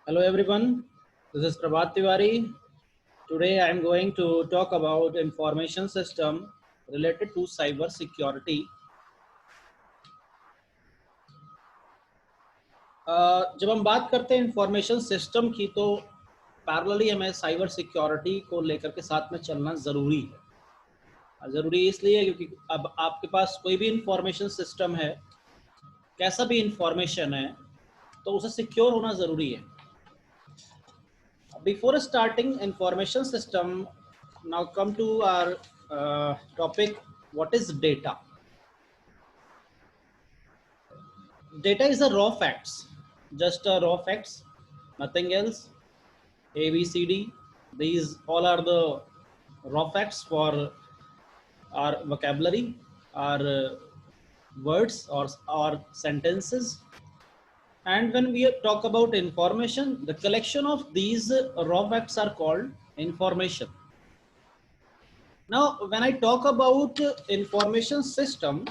Hello everyone, this is Prabhat Tiwari. Today I am going to talk about information system related to cyber security. जब हम बात करते हैं information system की तो पैरेलली हमें साइबर सिक्योरिटी को लेकर के साथ में चलना ज़रूरी है। ज़रूरी इसलिए क्योंकि अब आपके पास कोई भी इंफॉर्मेशन सिस्टम है, कैसा भी इंफॉर्मेशन है, तो उसे सिक्योर होना ज़रूरी है। Before starting information system, now come to our topic. What is data? Data is a raw facts, just a raw facts, nothing else. A, B, C, D. These all are the raw facts for our vocabulary, our words or sentences. And when we talk about information, the collection of these raw facts are called information. Now, when I talk about information system,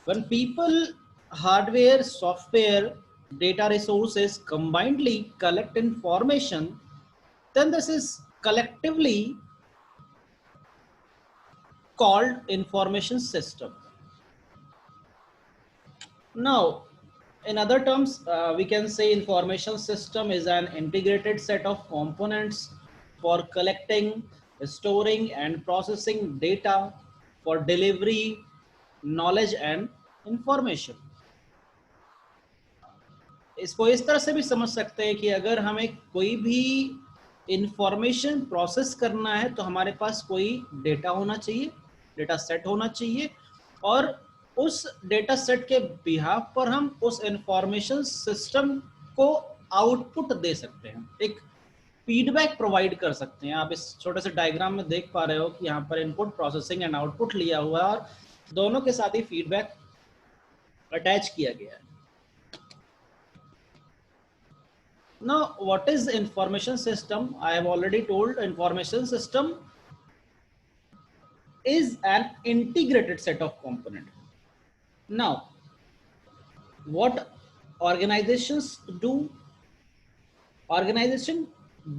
when people, hardware, software, data resources combinedly collect information, then this is collectively called information system. Now, in other terms, we can say information system is an integrated set of components for collecting, storing and processing data for delivery, knowledge and information. इसको इस तरह से भी समझ सकते हैं कि अगर हमें कोई भी इंफॉर्मेशन प्रोसेस करना है तो हमारे पास कोई डेटा होना चाहिए, डेटा सेट होना चाहिए और उस डेटा सेट के बिहाफ पर हम उस इंफॉर्मेशन सिस्टम को आउटपुट दे सकते हैं, एक फीडबैक प्रोवाइड कर सकते हैं। आप इस छोटे से डायग्राम में देख पा रहे हो कि यहाँ पर इनपुट, प्रोसेसिंग एंड आउटपुट लिया हुआ है और दोनों के साथ ही फीडबैक अटैच किया गया है। Now, what is information system? I have already told information system is an integrated set of components. Now, what organizations do? Organization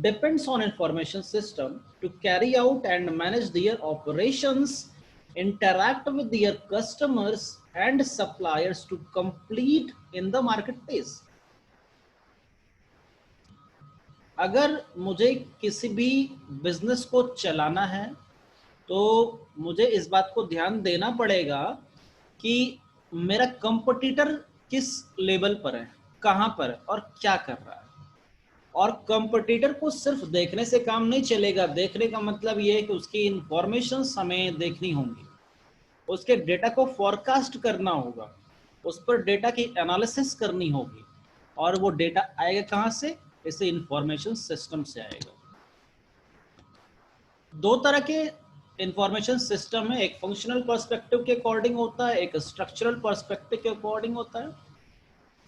depends on information system to carry out and manage their operations, interact with their customers and suppliers to compete in the marketplace. अगर मुझे किसी भी business को चलाना है तो मुझे इस बात को ध्यान देना पड़ेगा कि मेरा कंपटीटर किस लेवल पर है, कहां पर है और क्या कर रहा है। और कंपटीटर को सिर्फ देखने से काम नहीं चलेगा। देखने का मतलब ये है कि उसकी इंफॉर्मेशन हमें देखनी होंगी, उसके डेटा को फोरकास्ट करना होगा, उस पर डेटा की एनालिसिस करनी होगी और वो डेटा आएगा कहां से? इसे इंफॉर्मेशन सिस्टम से आएगा। दो तरह के इंफॉर्मेशन सिस्टम है, एक फंक्शनल पर्सपेक्टिव के अकॉर्डिंग होता है, एक स्ट्रक्चरल पर्सपेक्टिव के अकॉर्डिंग होता है।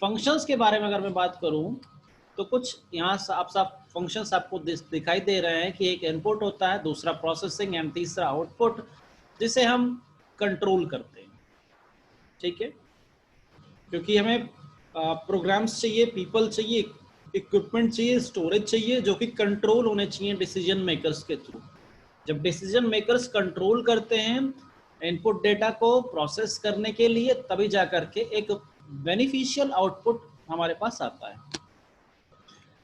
फंक्शंस के बारे में अगर मैं बात करूं तो कुछ यहाँ साफ फंक्शंस आपको दिखाई दे रहे हैं कि एक इनपुट होता है, दूसरा प्रोसेसिंग एंड तीसरा आउटपुट, जिसे हम कंट्रोल करते हैं। ठीक है, क्योंकि हमें प्रोग्राम्स चाहिए, पीपल चाहिए, इक्विपमेंट चाहिए, स्टोरेज चाहिए, जो कि कंट्रोल होने चाहिए डिसीजन मेकर्स के थ्रू। जब डिसीजन मेकर्स कंट्रोल करते हैं इनपुट डेटा को प्रोसेस करने के लिए, तभी जाकर के एक बेनिफिशियल आउटपुट हमारे पास आता है।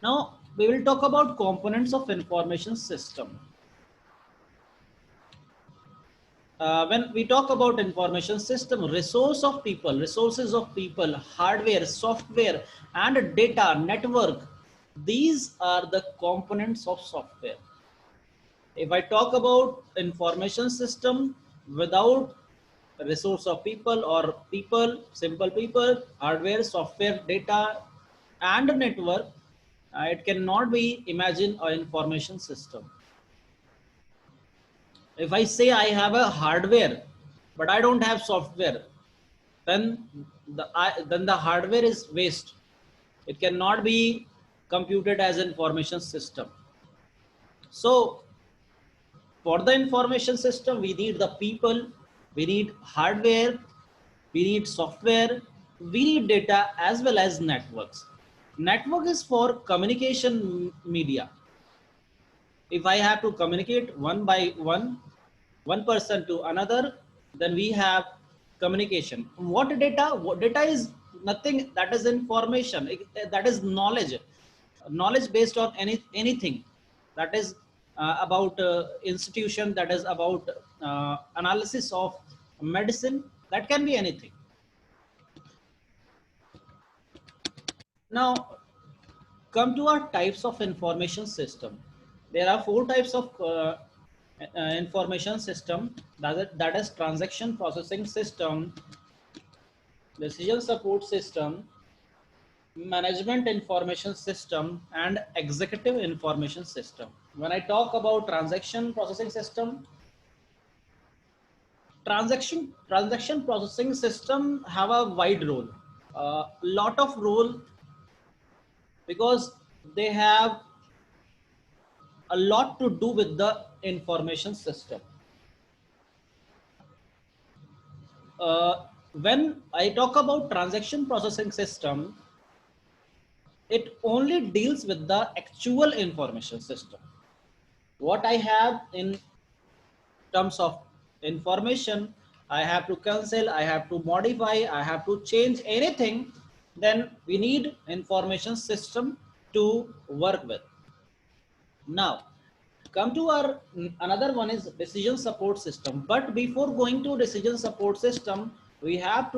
Now we will talk about components of information system. When we talk about information system, resources of people, hardware, software and data network, these are the components of software. If I talk about information system without resource of people or people, simple people, hardware, software, data and network, it cannot be imagined an information system. If I say I have a hardware but I don't have software, then the hardware is waste. It cannot be computed as an information system. So for the information system, we need the people, we need hardware, we need software, we need data as well as networks. Network is for communication media. If I have to communicate one by one person to another, then we have communication. What data? What data is nothing. That is information. That is knowledge. Knowledge based on anything. That is about institution. That is about analysis of medicine. That can be anything. Now, come to our types of information system. There are four types of information system. That is transaction processing system, decision support system, management information system, and executive information system. When I talk about transaction processing system, transaction processing system have a wide role, a lot of role, because they have a lot to do with the information system. When I talk about transaction processing system, it only deals with the actual information system. What I have in terms of information, I have to cancel, I have to modify, I have to change anything, then we need information system to work with. Now, come to our another one is decision support system. But before going to decision support system, we have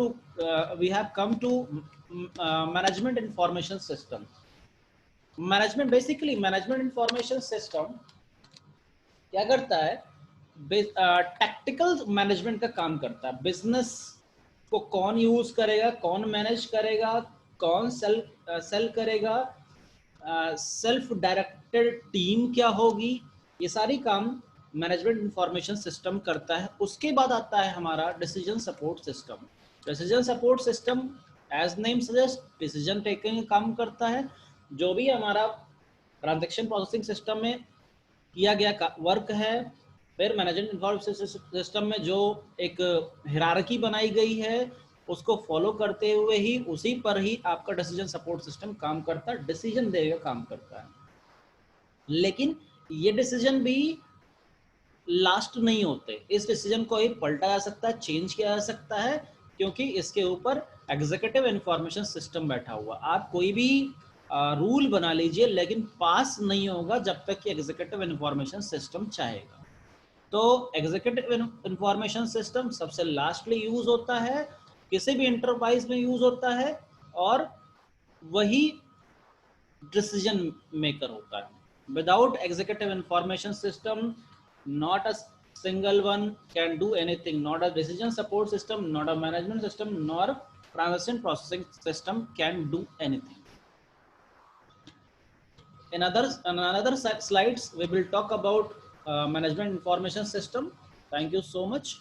come to management information system. Management information system क्या करता है? Tactical management का काम करता है. Business को कौन use करेगा, कौन मैनेज करेगा, कौन सेल करेगा, सेल्फ डायरेक्टेड टीम क्या होगी, ये सारी काम मैनेजमेंट इंफॉर्मेशन सिस्टम करता है. उसके बाद आता है हमारा decision support system. Decision support system as name suggest decision taking काम करता है. जो भी हमारा ट्रांजैक्शन प्रोसेसिंग सिस्टम में किया गया वर्क है, फिर मैनेजमेंट इंफॉर्मेशन सिस्टम में जो एक हिरार्की बनाई गई है उसको फॉलो करते हुए ही उसी पर ही आपका डिसीजन सपोर्ट सिस्टम काम करता है, डिसीजन देगा काम करता है. लेकिन ये डिसीजन भी लास्ट नहीं होते. इस डिसीजन को ही पलटा जा सकता है, चेंज किया जा सकता है, क्योंकि इसके ऊपर एग्जीक्यूटिव इंफॉर्मेशन सिस्टम बैठा हुआ. आप कोई भी रूल बना लीजिए, लेकिन पास नहीं होगा जब तक कि एग्जीक्यूटिव इंफॉर्मेशन सिस्टम चाहेगा. तो एग्जीक्यूटिव इंफॉर्मेशन सिस्टम सबसे लास्टली यूज होता है, किसी भी इंटरप्राइज में यूज होता है, और वही डिसीजन मेकर होता है. Without executive information system, not a single one can do anything. Not a decision support system, not a management system, nor transaction processing system can do anything. In another slides, we will talk about management information system. Thank you so much.